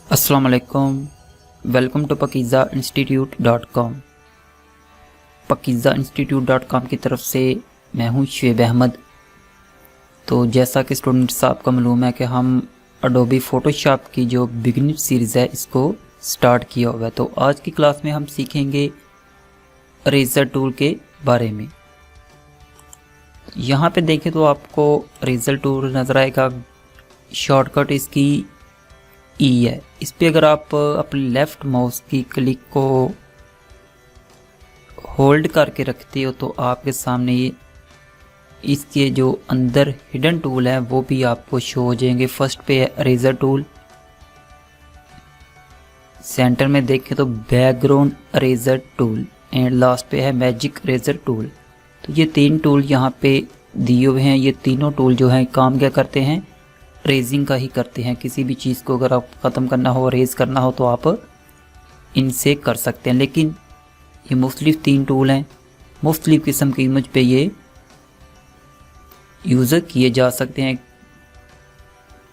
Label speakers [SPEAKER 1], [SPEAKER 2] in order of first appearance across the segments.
[SPEAKER 1] अस्सलाम वालेकुम। Welcome to pakizainstitute.com। pakizainstitute.com की तरफ से मैं हूं शुएब अहमद। तो जैसा कि स्टूडेंट्स आपको मालूम है कि हम अडोबी फ़ोटोशॉप की जो बिगिनर सीरीज़ है इसको स्टार्ट किया हुआ है। तो आज की क्लास में हम सीखेंगे इरेज़र टूल के बारे में। यहाँ पे देखें तो आपको इरेज़र टूल नज़र आएगा। शॉर्टकट इसकी ई है। इस पे अगर आप अपने लेफ़्ट माउस की क्लिक को होल्ड करके रखते हो तो आपके सामने ये इसके जो अंदर हिडन टूल है वो भी आपको शो हो जाएंगे। फर्स्ट पे है इरेज़र टूल, सेंटर में देखें तो background eraser tool and last पे है मैजिक इरेज़र टूल। तो ये तीन टूल यहाँ पे दिए हुए हैं। ये तीनों टूल जो हैं काम क्या करते हैं, रेजिंग का ही करते हैं। किसी भी चीज़ को अगर आप ख़त्म करना हो, रेज करना हो तो आप इनसे कर सकते हैं। लेकिन ये मुख्तलिफ तीन टूल हैं, मुख्तलिफ किस्म की इमेज पे ये यूज़ किए जा सकते हैं।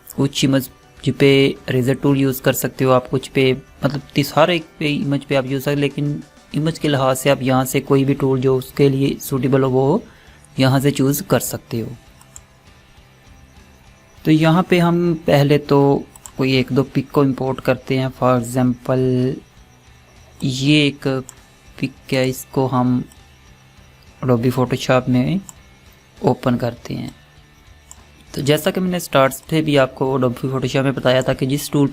[SPEAKER 1] कुछ इमेज पे इरेज़र टूल यूज़ कर सकते हो आप, कुछ पे मतलब हर एक पे इमेज पे आप यूज़ सकते, लेकिन इमेज के लिहाज से आप यहाँ से कोई भी टूल जो उसके लिए सूटेबल हो वो यहाँ से चूज़ कर सकते हो। तो यहाँ पे हम पहले तो कोई एक दो पिक को इंपोर्ट करते हैं। फॉर एग्ज़ाम्पल ये एक पिक है, इसको हम अडोबी फ़ोटोशॉप में ओपन करते हैं। तो जैसा कि मैंने स्टार्ट से भी आपको अडोबी फ़ोटोशॉप में बताया था कि जिस टूल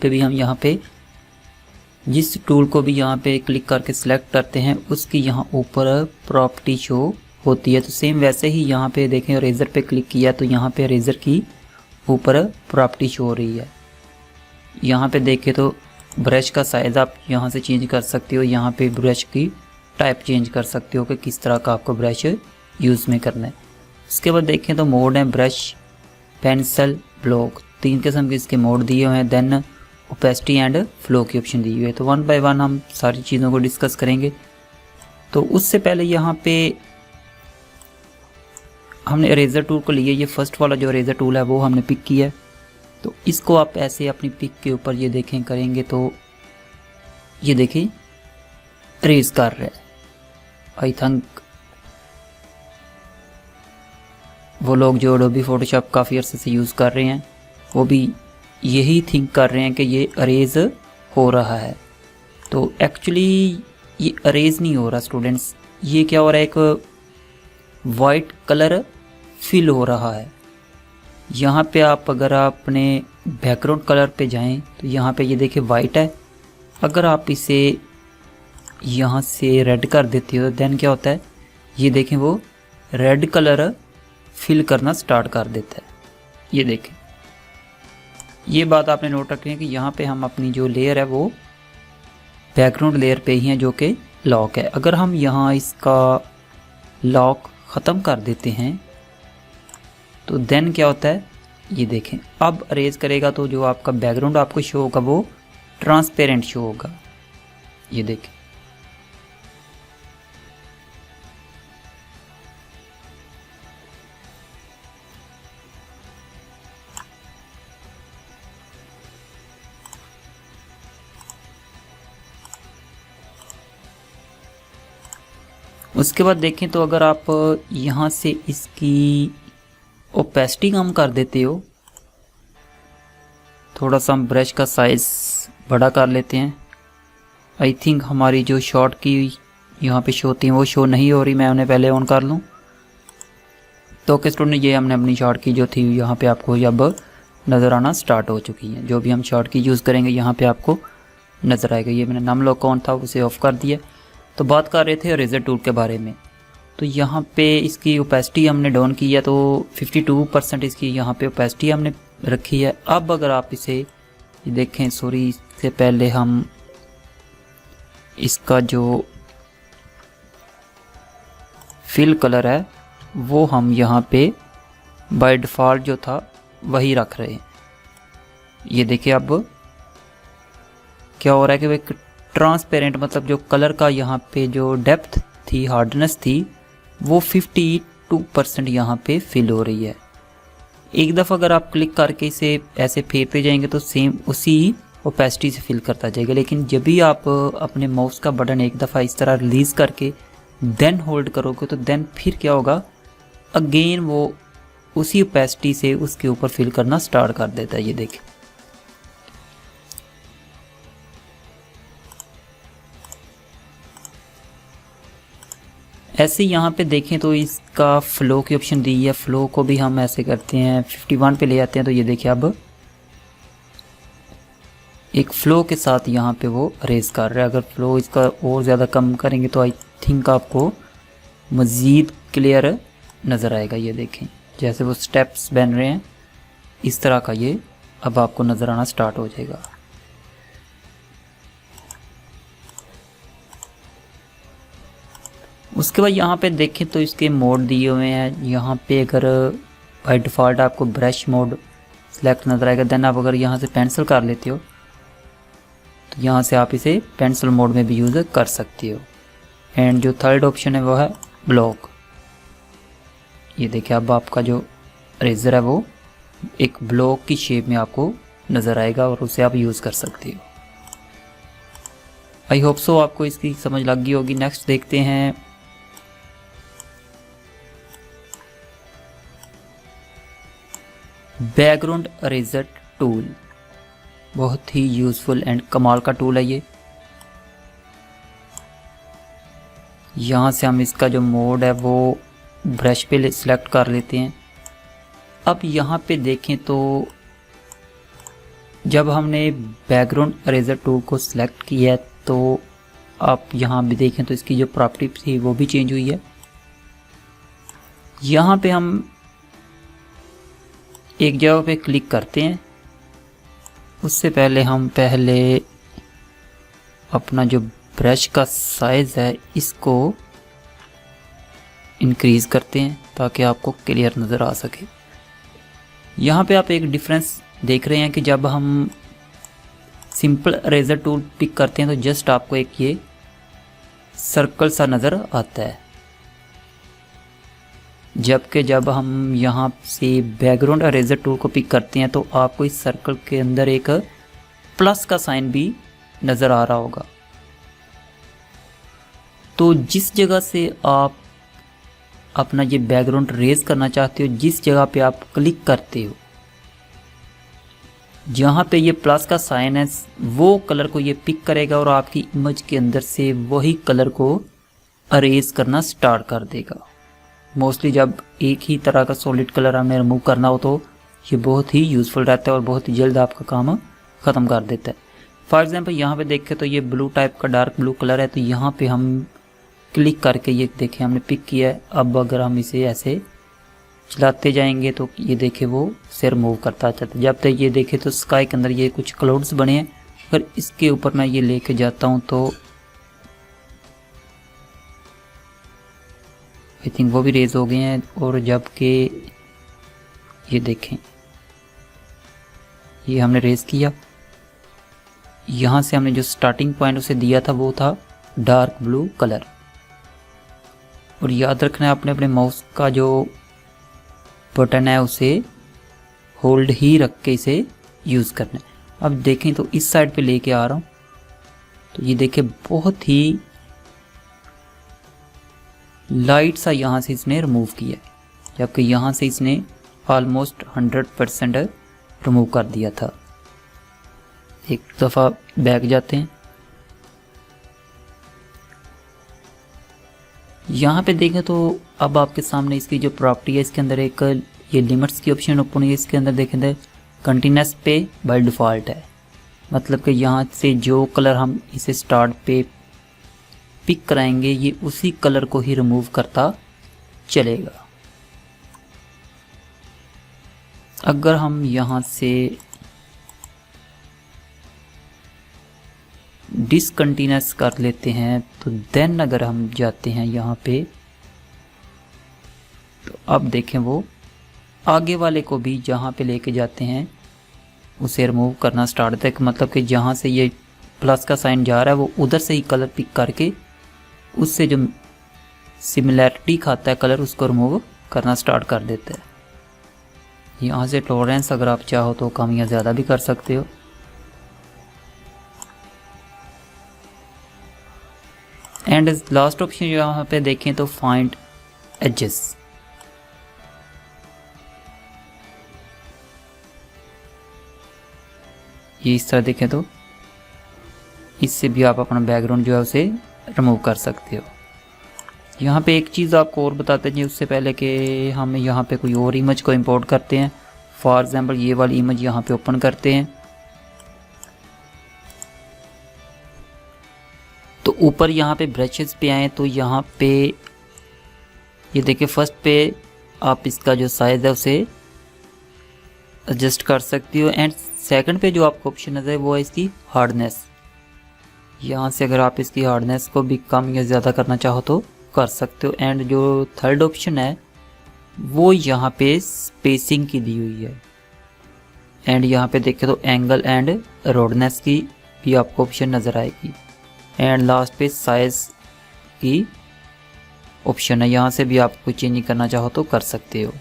[SPEAKER 1] को भी यहाँ पे क्लिक करके सिलेक्ट करते हैं उसकी यहाँ ऊपर प्रॉपर्टी शो होती है। तो सेम वैसे ही यहाँ पे देखें, इरेज़र पे क्लिक किया तो यहाँ पे इरेज़र की ऊपर प्रॉपर्टी शो हो रही है। यहाँ पे देखें तो ब्रश का साइज़ आप यहाँ से चेंज कर सकते हो। यहाँ पे ब्रश की टाइप चेंज कर सकते हो कि किस तरह का आपको ब्रश यूज़ में करना है। उसके बाद देखें तो मोड है ब्रश, पेंसिल, ब्लॉक, तीन किस्म के इसके मोड दिए हुए हैं। देन ओपेसिटी एंड फ्लो की ऑप्शन दी हुई है। तो वन बाय वन हम सारी चीज़ों को डिस्कस करेंगे। तो उससे पहले यहाँ पे हमने इरेज़र टूल को लिया। ये फर्स्ट वाला जो इरेज़र टूल है वो हमने पिक किया है। तो इसको आप ऐसे अपनी पिक के ऊपर ये देखें करेंगे तो ये देखें इरेज कर रहा है। आई थिंक वो लोग जो अडोबी फ़ोटोशॉप काफ़ी अर्से से यूज़ कर रहे हैं वो भी यही थिंक कर रहे हैं कि ये इरेज हो रहा है। तो एक्चुअली ये इरेज नहीं हो रहा स्टूडेंट्स। ये क्या हो रहा है, एक वाइट कलर फिल हो रहा है। यहाँ पे आप अगर अपने बैकग्राउंड कलर पे जाएं तो यहाँ पे ये देखिए वाइट है। अगर आप इसे यहाँ से रेड कर देते हो देन क्या होता है, ये देखें वो रेड कलर फिल करना स्टार्ट कर देता है। ये देखें, ये बात आपने नोट रखनी है कि यहाँ पे हम अपनी जो लेयर है वो बैकग्राउंड लेयर पे ही है जो कि लॉक है। अगर हम यहाँ इसका लॉक ख़त्म कर देते हैं तो देन क्या होता है, ये देखें अब इरेज करेगा तो जो आपका बैकग्राउंड आपको शो होगा वो ट्रांसपेरेंट शो होगा। ये देखें, उसके बाद देखें तो अगर आप यहाँ से इसकी ओपेसिटी कम कर देते हो, थोड़ा सा हम ब्रश का साइज़ बड़ा कर लेते हैं। आई थिंक हमारी जो शॉट की यहाँ पे शो होती है वो शो नहीं हो रही। मैं उन्हें पहले ऑन कर लूँ तो कि स्टूडेंट ये हमने अपनी शॉट की जो थी यहाँ पे आपको अब नज़र आना स्टार्ट हो चुकी है। जो भी हम शॉट की यूज़ करेंगे यहाँ पे आपको नज़र आएगा। ये मैंने नम लॉक ऑन था उसे ऑफ़ कर दिया। तो बात कर रहे थे इरेज़र टूल के बारे में। तो यहाँ पे इसकी ओपेसिटी हमने डाउन की है तो 52% इसकी यहाँ पे ओपेसिटी हमने रखी है। अब अगर आप इसे देखें, सॉरी इससे पहले हम इसका जो फिल कलर है वो हम यहाँ पे बाय डिफ़ॉल्ट जो था वही रख रहे हैं। ये देखिए अब क्या हो रहा है कि वो ट्रांसपेरेंट मतलब जो कलर का यहाँ पे जो डेप्थ थी, हार्डनेस थी, वो 52% यहाँ पे फिल हो रही है। एक दफ़ा अगर आप क्लिक करके इसे ऐसे फेरते जाएंगे तो सेम उसी ओपेसिटी से फिल करता जाएगा। लेकिन जब भी आप अपने माउस का बटन एक दफ़ा इस तरह रिलीज़ करके देन होल्ड करोगे तो देन फिर क्या होगा, अगेन वो उसी ओपेसिटी से उसके ऊपर फिल करना स्टार्ट कर देता है। ये देखिए, ऐसे यहाँ पे देखें तो इसका फ्लो की ऑप्शन दी है। फ्लो को भी हम ऐसे करते हैं 51 पे ले आते हैं। तो ये देखिए अब एक फ्लो के साथ यहाँ पे वो रेस कर रहा है। अगर फ्लो इसका और ज़्यादा कम करेंगे तो आई थिंक आपको मज़ीद क्लियर नज़र आएगा। ये देखें जैसे वो स्टेप्स बन रहे हैं इस तरह का ये अब आपको नज़र आना स्टार्ट हो जाएगा। उसके बाद यहाँ पे देखें तो इसके मोड दिए हुए हैं। यहाँ पे अगर बाय डिफ़ॉल्ट आपको ब्रश मोड सेलेक्ट नज़र आएगा, देन आप अगर यहाँ से पेंसिल कर लेते हो तो यहाँ से आप इसे पेंसिल मोड में भी यूज़ कर सकते हो। एंड जो थर्ड ऑप्शन है वो है ब्लॉक। ये देखिए अब आपका जो इरेज़र है वो एक ब्लॉक की शेप में आपको नज़र आएगा और उसे आप यूज़ कर सकते हो। आई होप सो आपको इसकी समझ लग गई होगी। नेक्स्ट देखते हैं बैकग्राउंड इरेज़र टूल। बहुत ही यूज़फुल एंड कमाल का टूल है ये। यहाँ से हम इसका जो मोड है वो ब्रश पे सिलेक्ट कर लेते हैं। अब यहाँ पे देखें तो जब हमने बैकग्राउंड इरेज़र टूल को सिलेक्ट किया तो आप यहाँ भी देखें तो इसकी जो प्रॉपर्टी थी वो भी चेंज हुई है। यहाँ पे हम एक जगह पे क्लिक करते हैं। उससे पहले हम अपना जो ब्रश का साइज़ है इसको इंक्रीज़ करते हैं ताकि आपको क्लियर नज़र आ सके। यहाँ पे आप एक डिफरेंस देख रहे हैं कि जब हम सिंपल इरेज़र टूल पिक करते हैं तो जस्ट आपको एक ये सर्कल सा नज़र आता है, जबकि जब हम यहाँ से बैकग्राउंड इरेज़र टूल को पिक करते हैं तो आपको इस सर्कल के अंदर एक प्लस का साइन भी नज़र आ रहा होगा। तो जिस जगह से आप अपना ये बैकग्राउंड रेज करना चाहते हो, जिस जगह पे आप क्लिक करते हो, जहाँ पे ये प्लस का साइन है वो कलर को ये पिक करेगा और आपकी इमेज के अंदर से वही कलर को अरेज करना स्टार्ट कर देगा। मोस्टली जब एक ही तरह का सॉलिड कलर हमें रिमूव करना हो तो ये बहुत ही यूज़फुल रहता है और बहुत ही जल्द आपका काम ख़त्म कर देता है। फॉर एग्जांपल यहाँ पे देखें तो ये ब्लू टाइप का डार्क ब्लू कलर है, तो यहाँ पे हम क्लिक करके ये देखें हमने पिक किया है। अब अगर हम इसे ऐसे चलाते जाएंगे तो ये देखें वो से रिमूव करता जाता है। जब तक ये देखें तो स्काई के अंदर ये कुछ क्लाउड्स बने हैं, अगर इसके ऊपर मैं ये लेके जाता हूँ तो आई थिंक वो भी रेज हो गए हैं। और जबकि ये देखें ये हमने रेज किया, यहाँ से हमने जो स्टार्टिंग पॉइंट उसे दिया था वो था डार्क ब्लू कलर। और याद रखना है अपने माउस का जो बटन है उसे होल्ड ही रख के इसे यूज़ करना है। अब देखें तो इस साइड पे लेके आ रहा हूँ तो ये देखें बहुत ही लाइट सा यहाँ से इसने रिमूव किया है, जबकि यहाँ से इसने ऑलमोस्ट 100% रिमूव कर दिया था। एक दफ़ा बैक जाते हैं, यहाँ पे देखें तो अब आपके सामने इसकी जो प्रॉपर्टी है इसके अंदर एक ये लिमिट्स की ऑप्शन ओपन हुई है। इसके अंदर देखें तो कंटिन्यूस पे बाय डिफ़ॉल्ट है, मतलब कि यहाँ से जो कलर हम इसे स्टार्ट पे पिक कराएंगे ये उसी कलर को ही रिमूव करता चलेगा। अगर हम यहाँ से डिसकंटिन्यूस कर लेते हैं तो देन अगर हम जाते हैं यहाँ पे तो अब देखें वो आगे वाले को भी जहाँ पे लेके जाते हैं उसे रिमूव करना स्टार्ट होता है। मतलब कि जहाँ से ये प्लस का साइन जा रहा है वो उधर से ही कलर पिक करके उससे जो सिमिलैरिटी खाता है कलर उसको रिमूव करना स्टार्ट कर देता है। यहाँ से टॉलरेंस अगर आप चाहो तो कम या ज़्यादा भी कर सकते हो। एंड लास्ट ऑप्शन यहाँ पे देखें तो फाइंड एजेस, ये इस तरह देखें तो इससे भी आप अपना बैकग्राउंड जो है उसे रिमूव कर सकते हो। यहाँ पे एक चीज़ आपको और बताते हैं उससे पहले कि हम यहाँ पे कोई और इमेज को इंपोर्ट करते हैं। फॉर एग्जांपल ये वाली इमेज यहाँ पे ओपन करते हैं, तो ऊपर यहाँ पे ब्रशेस पे आए तो यहाँ पे ये देखिए फर्स्ट पे आप इसका जो साइज़ है उसे एडजस्ट कर सकते हो। एंड सेकंड पे जो आपको ऑप्शन नजर है वो है इसकी हार्डनेस। यहाँ से अगर आप इसकी हार्डनेस को भी कम या ज़्यादा करना चाहो तो कर सकते हो। एंड जो थर्ड ऑप्शन है वो यहाँ पे स्पेसिंग की दी हुई है। एंड यहाँ पे देखें तो एंगल एंड रोडनेस की भी आपको ऑप्शन नज़र आएगी। एंड लास्ट पे साइज़ की ऑप्शन है, यहाँ से भी आप कोई चेंज करना चाहो तो कर सकते हो।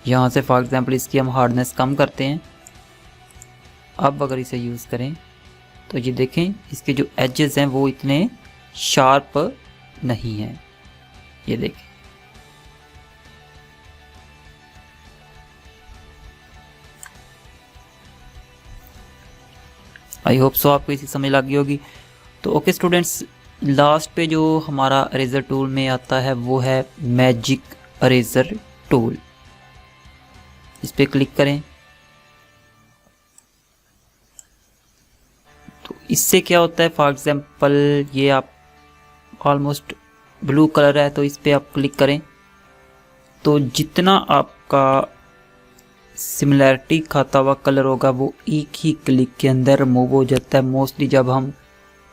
[SPEAKER 1] यहाँ से फॉर एग्जांपल इसकी हम हार्डनेस कम करते हैं। अब अगर इसे यूज़ करें तो ये देखें इसके जो एजेस हैं वो इतने शार्प नहीं हैं, ये देखें। आई होप सो आपको इसी समझ लग गई होगी। तो ओके स्टूडेंट्स, लास्ट पे जो हमारा अरेजर टूल में आता है वो है मैजिक अरेजर टूल। इस पे क्लिक करें तो इससे क्या होता है, फॉर एग्जांपल ये आप ऑलमोस्ट ब्लू कलर है तो इस पे आप क्लिक करें तो जितना आपका सिमिलैरिटी खाता हुआ कलर होगा वो एक ही क्लिक के अंदर रिमूव हो जाता है। मोस्टली जब हम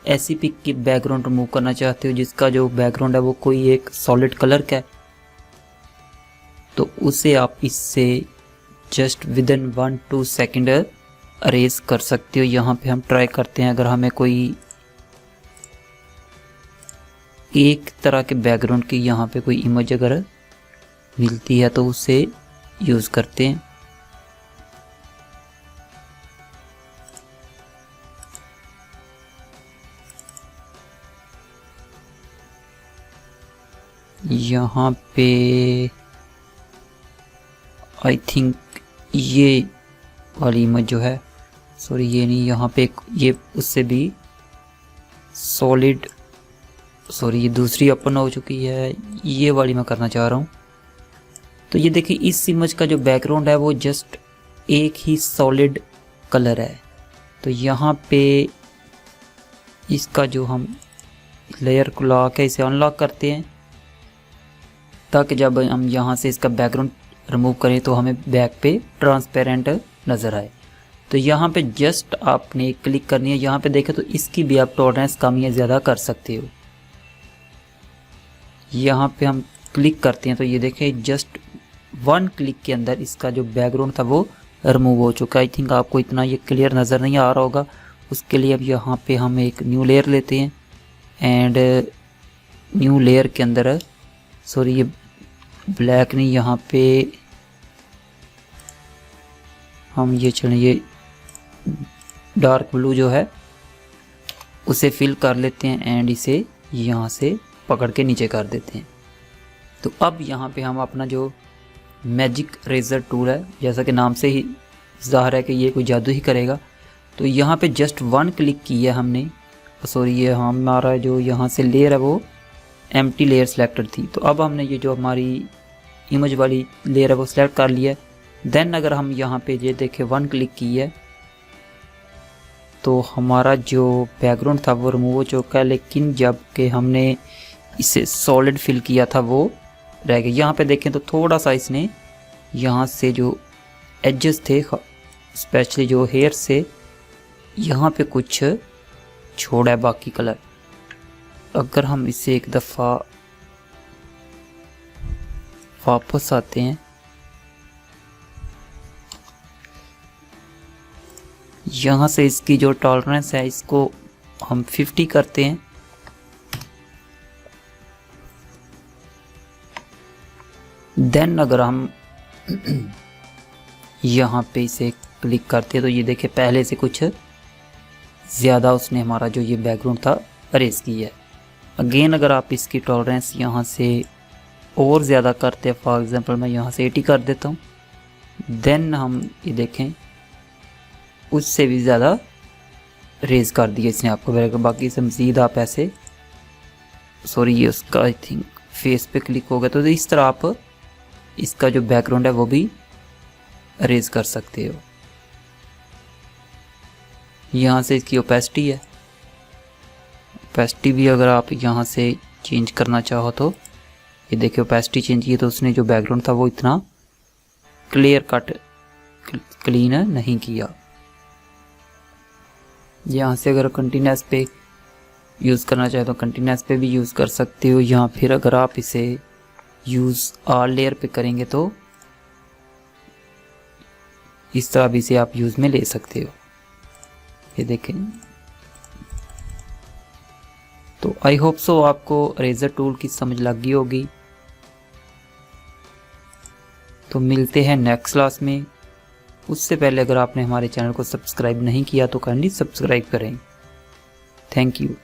[SPEAKER 1] ऐसी पिक की बैकग्राउंड रिमूव करना चाहते हो जिसका जो बैकग्राउंड है वो कोई एक सॉलिड कलर का है तो उसे आप इससे just with in 1-2 second arrays कर सकते हो। यहाँ पे हम ट्राई करते हैं, अगर हमें कोई एक तरह के बैकग्राउंड की यहाँ पे कोई इमेज अगर मिलती है तो उसे यूज़ करते हैं। यहाँ पे आई थिंक ये वाली इमेज जो है, सॉरी ये नहीं, यहाँ पे ये उससे भी सॉलिड, सॉरी ये दूसरी ओपन हो चुकी है, ये वाली मैं करना चाह रहा हूँ। तो ये देखिए इस इमेज का जो बैकग्राउंड है वो जस्ट एक ही सॉलिड कलर है। तो यहाँ पे इसका जो हम लेयर को ला के इसे अनलॉक करते हैं ताकि जब हम यहाँ से इसका बैकग्राउंड रिमूव करें तो हमें बैक पे ट्रांसपेरेंट नज़र आए। तो यहाँ पे जस्ट आपने क्लिक करनी है, यहाँ पे देखें तो इसकी भी आप टॉलरेंस कम या ज़्यादा कर सकते हो। यहाँ पे हम क्लिक करते हैं तो ये देखें जस्ट 1 क्लिक के अंदर इसका जो बैकग्राउंड था वो रिमूव हो चुका है। आई थिंक आपको इतना ये क्लियर नज़र नहीं आ रहा होगा, उसके लिए अब यहाँ पे हम एक न्यू लेयर लेते हैं। एंड न्यू लेयर के अंदर, सॉरी ये ब्लैक नहीं, यहाँ पे हम ये चलें ये डार्क ब्लू जो है उसे फिल कर लेते हैं एंड इसे यहाँ से पकड़ के नीचे कर देते हैं। तो अब यहाँ पे हम अपना जो मैजिक रेजर टूल है, जैसा कि नाम से ही ज़ाहिर है कि ये कोई जादू ही करेगा, तो यहाँ पे जस्ट 1 क्लिक की है हमने। सॉरी ये हमारा जो यहाँ से लेयर है वो एम्प्टी लेयर सेलेक्टेड थी। तो अब हमने ये जो हमारी इमेज वाली लेयर है वो सिलेक्ट कर लिया है। देन अगर हम यहाँ पे ये देखें 1 क्लिक की है तो हमारा जो बैकग्राउंड था वो रिमूव हो चुका है, लेकिन जब कि हमने इसे सॉलिड फिल किया था वो रह गया। यहाँ पे देखें तो थोड़ा सा इसने यहाँ से जो एजेस थे, स्पेशली जो हेयर से यहाँ पे कुछ छोड़ा है बाकी कलर। अगर हम इसे एक दफ़ा वापस आते हैं, यहाँ से इसकी जो टॉलरेंस है इसको हम 50 करते हैं। देन अगर हम यहाँ पे इसे क्लिक करते हैं तो ये देखिए पहले से कुछ ज़्यादा उसने हमारा जो ये बैकग्राउंड था अरेज की है। अगेन अगर आप इसकी टॉलरेंस यहाँ से और ज़्यादा करते हैं, फॉर एग्ज़ाम्पल मैं यहाँ से 80 कर देता हूँ, देन हम ये देखें उससे भी ज़्यादा रेज कर दिया इसने आपको। बाकी से मज़ीद आप ऐसे, सॉरी ये उसका आई थिंक फेस पे क्लिक हो गया, तो इस तरह आप इसका जो बैकग्राउंड है वो भी रेज कर सकते हो। यहाँ से इसकी ओपेसिटी है, ओपेसिटी भी अगर आप यहाँ से चेंज करना चाहो तो ये देखिए ओपेसिटी चेंज की तो उसने जो बैकग्राउंड था वो इतना क्लियर कट क्लीन नहीं किया। यहाँ से अगर कंटिन्यूस पे यूज़ करना चाहे तो कंटिन्यूस पे भी यूज़ कर सकते हो, या फिर अगर आप इसे यूज़ ऑल लेयर पे करेंगे तो इस तरह भी इसे आप यूज़ में ले सकते हो। ये देखें, तो आई होप सो आपको इरेज़र टूल की समझ लग गई होगी। तो मिलते हैं नेक्स्ट क्लास में। उससे पहले अगर आपने हमारे चैनल को सब्सक्राइब नहीं किया तो काइंडली सब्सक्राइब करें। Thank you.